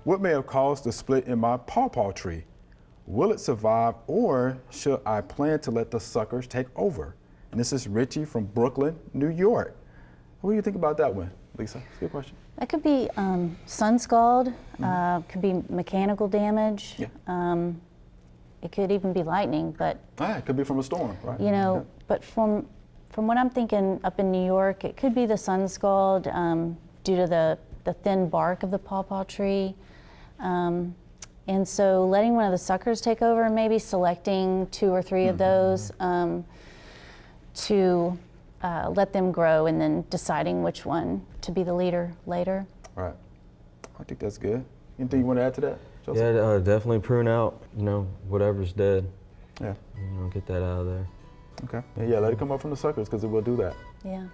What may have caused the split in my pawpaw tree? Will it survive, or should I plan to let the suckers take over? And this is Richie from Brooklyn, New York. What do you think about that one, Lisa? It's a good question. That could be sunscald, could be mechanical damage. Yeah. It could even be lightning, but It could be from a storm, right? you know, but from what I'm thinking up in New York, it could be the sunscald due to the thin bark of the pawpaw tree. And so letting one of the suckers take over and maybe selecting 2 or 3 of those to let them grow and then deciding which one to be the leader later. Right. I think that's good. Anything you want to add to that, Joseph? Yeah, definitely prune out, whatever's dead. Yeah. Get that out of there. Okay. Yeah, let it come up from the suckers because it will do that. Yeah.